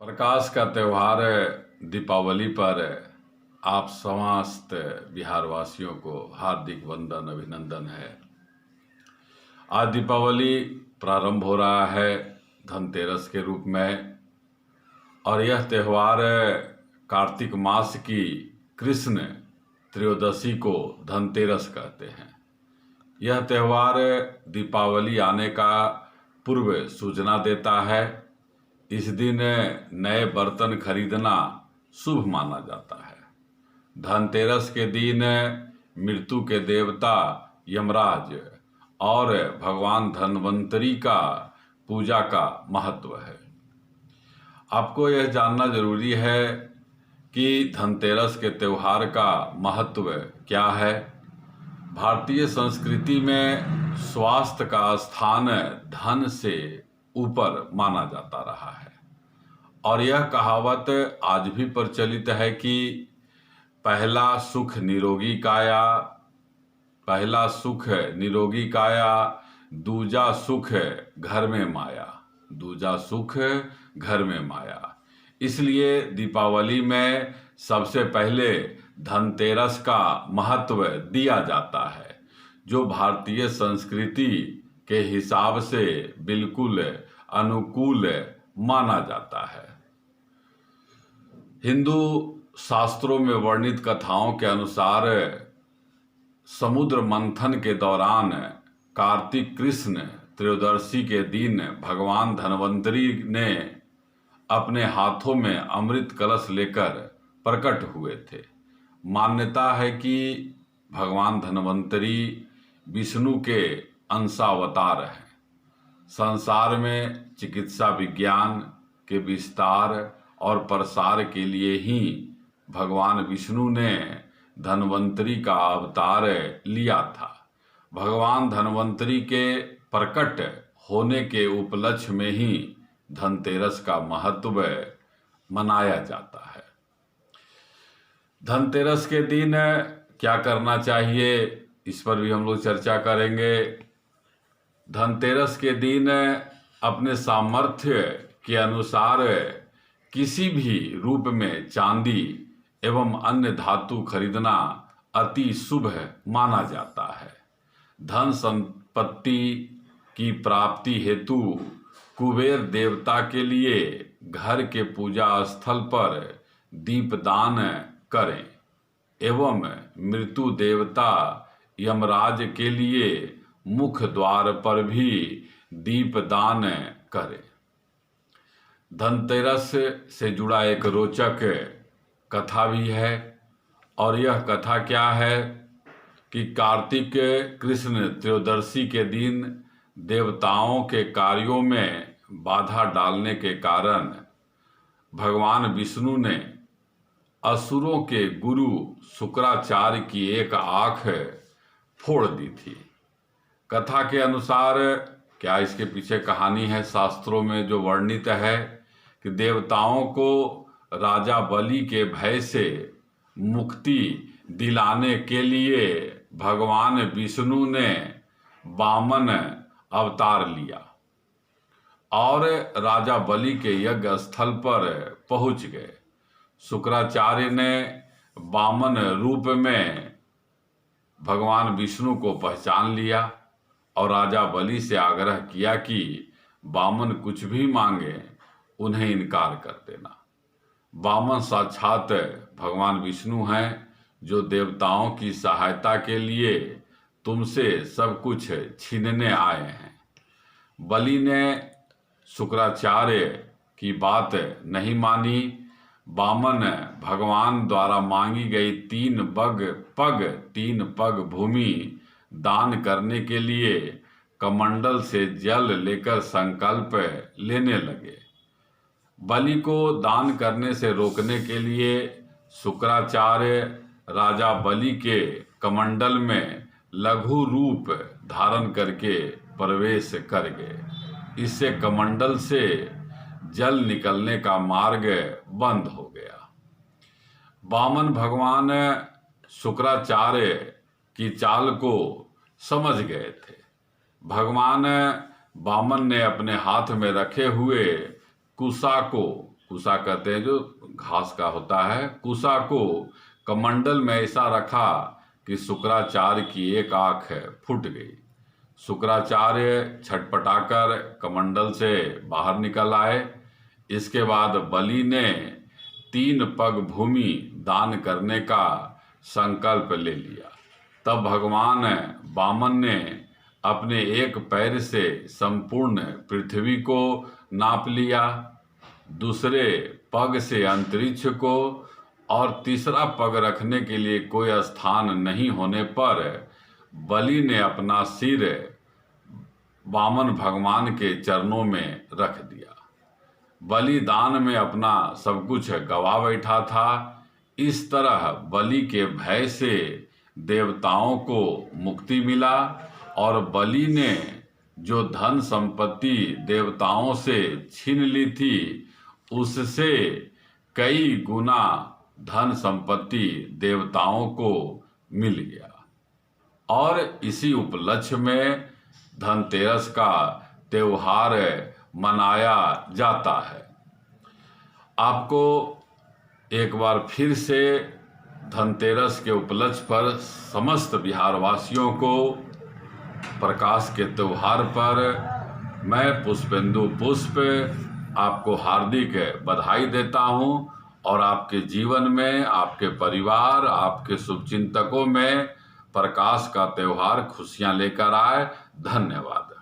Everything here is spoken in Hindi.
प्रकाश का त्यौहार दीपावली पर आप समस्त बिहारवासियों को हार्दिक वंदन अभिनंदन है। आज दीपावली प्रारंभ हो रहा है धनतेरस के रूप में, और यह त्यौहार कार्तिक मास की कृष्ण त्रयोदशी को धनतेरस कहते हैं। यह त्यौहार दीपावली आने का पूर्व सूचना देता है। इस दिन नए बर्तन खरीदना शुभ माना जाता है। धनतेरस के दिन मृत्यु के देवता यमराज और भगवान धन्वंतरी का पूजा का महत्व है। आपको यह जानना जरूरी है कि धनतेरस के त्यौहार का महत्व क्या है। भारतीय संस्कृति में स्वास्थ्य का स्थान धन से ऊपर माना जाता रहा है, और यह कहावत आज भी प्रचलित है कि पहला सुख निरोगी काया, दूजा सुख घर में माया, दूजा सुख घर में माया। इसलिए दीपावली में सबसे पहले धनतेरस का महत्व दिया जाता है, जो भारतीय संस्कृति के हिसाब से बिल्कुल अनुकूल माना जाता है। हिंदू शास्त्रों में वर्णित कथाओं के अनुसार समुद्र मंथन के दौरान कार्तिक कृष्ण त्रयोदशी के दिन भगवान धन्वंतरी ने अपने हाथों में अमृत कलश लेकर प्रकट हुए थे। मान्यता है कि भगवान धन्वंतरी विष्णु के अंशावतार हैं। संसार में चिकित्सा विज्ञान के विस्तार और प्रसार के लिए ही भगवान विष्णु ने धन्वंतरी का अवतार लिया था। भगवान धन्वंतरी के प्रकट होने के उपलक्ष्य में ही धनतेरस का महत्व मनाया जाता है। धनतेरस के दिन क्या करना चाहिए, इस पर भी हम लोग चर्चा करेंगे। धनतेरस के दिन अपने सामर्थ्य के अनुसार किसी भी रूप में चांदी एवं अन्य धातु खरीदना अति शुभ माना जाता है। धन संपत्ति की प्राप्ति हेतु कुबेर देवता के लिए घर के पूजा स्थल पर दीपदान करें एवं मृत्यु देवता यमराज के लिए मुख्य द्वार पर भी दीपदान करें। धनतेरस से जुड़ा एक रोचक कथा भी है, और यह कथा क्या है कि कार्तिक कृष्ण त्रयोदशी के दिन देवताओं के कार्यों में बाधा डालने के कारण भगवान विष्णु ने असुरों के गुरु शुक्राचार्य की एक आंख फोड़ दी थी। कथा के अनुसार क्या इसके पीछे कहानी है, शास्त्रों में जो वर्णित है कि देवताओं को राजा बलि के भय से मुक्ति दिलाने के लिए भगवान विष्णु ने वामन अवतार लिया और राजा बलि के यज्ञ स्थल पर पहुंच गए। शुक्राचार्य ने वामन रूप में भगवान विष्णु को पहचान लिया और राजा बलि से आग्रह किया कि वामन कुछ भी मांगे उन्हें इनकार कर देना। वामन साक्षात भगवान विष्णु हैं, जो देवताओं की सहायता के लिए तुमसे सब कुछ छीनने आए हैं। बलि ने शुक्राचार्य की बात नहीं मानी। वामन भगवान द्वारा मांगी गई 3 पग भूमि दान करने के लिए कमंडल से जल लेकर संकल्प लेने लगे। बलि को दान करने से रोकने के लिए शुक्राचार्य राजा बलि के कमंडल में लघु रूप धारण करके प्रवेश कर गए। इससे कमंडल से जल निकलने का मार्ग बंद हो गया। वामन भगवान शुक्राचार्य की चाल को समझ गए थे। भगवान वामन ने अपने हाथ में रखे हुए कुशा को कुसा कहते हैं जो घास का होता है, कुसा को कमंडल में ऐसा रखा कि शुक्राचार्य की एक आंख फूट गई। शुक्राचार्य छटपटाकर कमंडल से बाहर निकल आए। इसके बाद बलि ने 3 पग भूमि दान करने का संकल्प ले लिया। तब भगवान वामन ने अपने एक पैर से संपूर्ण पृथ्वी को नाप लिया, दूसरे पग से अंतरिक्ष को, और तीसरा पग रखने के लिए कोई स्थान नहीं होने पर बलि ने अपना सिर वामन भगवान के चरणों में रख दिया। बलिदान में अपना सब कुछ गवा बैठा था। इस तरह बलि के भय से देवताओं को मुक्ति मिला और बलि ने जो धन संपत्ति देवताओं से छीन ली थी उससे कई गुना धन संपत्ति देवताओं को मिल गया। और इसी उपलक्ष्य में धनतेरस का त्योहार मनाया जाता है। आपको एक बार फिर से धनतेरस के उपलक्ष्य पर समस्त बिहारवासियों को प्रकाश के त्योहार पर मैं पुष्पेंदु पुष्प आपको हार्दिक बधाई देता हूं और आपके जीवन में, आपके परिवार, आपके शुभचिंतकों में प्रकाश का त्योहार खुशियां लेकर आए। धन्यवाद।